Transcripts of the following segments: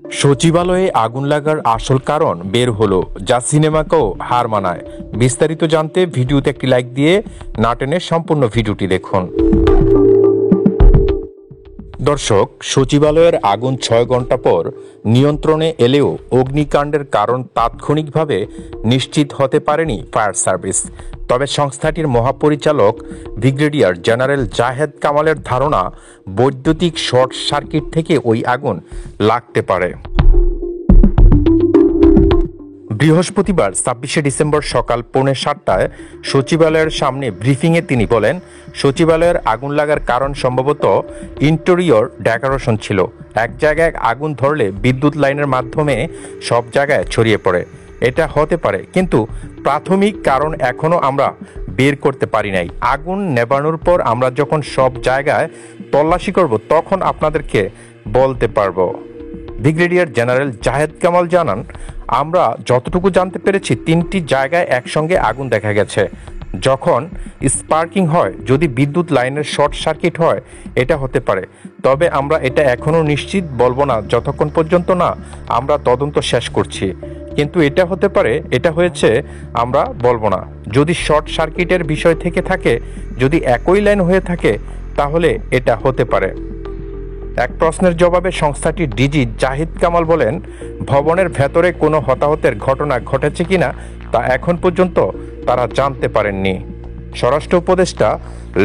সচিবালয়ে আগুন লাগার আসল কারণ বের হলো, যা সিনেমাকেও হার মানায়। বিস্তারিত জানতে ভিডিওতে একটি লাইক দিয়ে না টেনে সম্পূর্ণ ভিডিওটি দেখুন। দর্শক, সচিবালয়ের আগুন 6 ঘন্টা পর নিয়ন্ত্রণে এলেও অগ্নিকাণ্ডের কারণ তাৎক্ষণিকভাবে নিশ্চিত হতে পারেনি ফায়ার সার্ভিস। তবে সংস্থাটির মহাপরিচালক ব্রিগেডিয়ার জেনারেল জাহেদ কামালের ধারণা, বৈদ্যুতিক শর্ট সার্কিট থেকে ওই আগুন লাগতে পারে। বৃহস্পতিবার 26শে ডিসেম্বর সকাল 6:45টায় সচিবালয়ের সামনে ব্রিফিংয়ে তিনি বলেন, সচিবালয়ের আগুন লাগার কারণ সম্ভবত ইন্টেরিয়র ডেকোরেশন ছিল। এক জায়গায় আগুন ধরলে বিদ্যুৎ লাইনের মাধ্যমে সব জায়গায় ছড়িয়ে পড়ে। এটা হতে পারে, কিন্তু প্রাথমিক কারণ এখনও আমরা বের করতে পারি নাই। আগুন নেভানোর পর আমরা যখন সব জায়গায় তল্লাশি করব, তখন আপনাদেরকে বলতে পারবো। ব্রিগেডিয়ার জেনারেল জাহেদ কামাল জানান, আমরা যতটুকু জানতে পেরেছি 3টি জায়গায় একসঙ্গে আগুন দেখা গেছে। যখন স্পার্কিং হয়, যদি বিদ্যুৎ লাইনের শর্ট সার্কিট হয়, এটা হতে পারে। তবে আমরা এটা এখনও নিশ্চিত বলবো না যতক্ষণ পর্যন্ত না আমরা তদন্ত শেষ করছি। কিন্তু এটা হতে পারে, এটা হয়েছে, আমরা বলবো না। যদি শর্ট সার্কিটের বিষয় থেকে থাকে, যদি একই লাইন হয়ে থাকে, তাহলে এটা হতে পারে। এক প্রশ্নের জবাবে সংস্থাটির ডিজি জাহিদ কামাল বলেন, ভবনের ভেতরে কোনো হতাহতের ঘটনা ঘটেছে কিনা তা এখন পর্যন্ত তারা জানতে পারেননি। স্বরাষ্ট্র উপদেষ্টা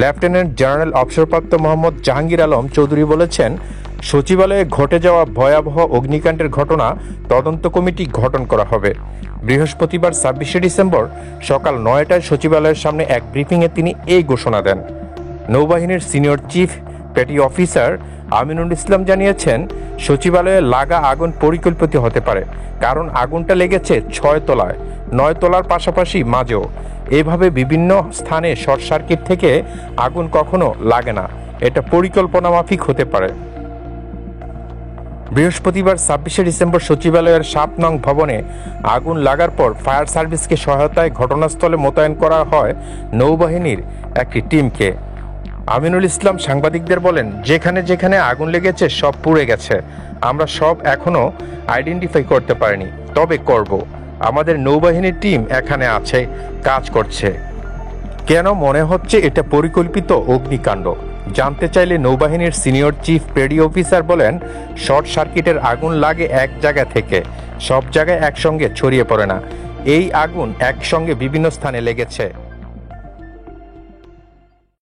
লেফটেন্যান্ট জেনারেল অবসরপ্রাপ্ত মোহাম্মদ জাহাঙ্গীর আলম চৌধুরী বলেছেন, সচিবালয়ে ঘটে যাওয়া ভয়াবহ অগ্নিকাণ্ডের ঘটনা তদন্ত কমিটি গঠন করা হবে। বৃহস্পতিবার 26শে ডিসেম্বর সকাল 9টায় সচিবালয়ের সামনে এক ব্রিফিংয়ে তিনি এই ঘোষণা দেন। নৌবাহিনীর senior chief petty officer Aminul Islam জানিয়েছেন, সচিবালয়ে লাগা আগুন পরিকল্পিত হতে পারে, কারণ আগুনটা লেগেছে 6 তলায়, 9 তলার পাশাপাশি মাঝেও। এভাবে বিভিন্ন স্থানে শর্ট সার্কিট থেকে আগুন কখনো লাগে না, এটা পরিকল্পনা মাফিক হতে পারে। বৃহস্পতিবার 26শে ডিসেম্বর সচিবালয়ের 7 নং ভবনে আগুন লাগার পর ফায়ার সার্ভিসকে সহায়তায় ঘটনাস্থলে মোতায়েন করা হয় নৌবাহিনীর একটি টিমকে। আমিনুল ইসলাম সাংবাদিকদের বলেন, যেখানে যেখানে আগুন লেগেছে সব পুড়ে গেছে। আমরা সব এখনো আইডেন্টিফাই করতে পারিনি, তবে করব। আমাদের নৌবাহিনীর টিম এখানে আছে, কাজ করছে। কেন মনে হচ্ছে এটা পরিকল্পিত অগ্নিকাণ্ড জানতে চাইলে নৌবাহিনীর সিনিয়র চিফ পেডি অফিসার বলেন, শর্ট সার্কিটের আগুন লাগে এক জায়গা থেকে, সব জায়গায় একসঙ্গে ছড়িয়ে পড়ে না। এই আগুন একসঙ্গে বিভিন্ন স্থানে লেগেছে।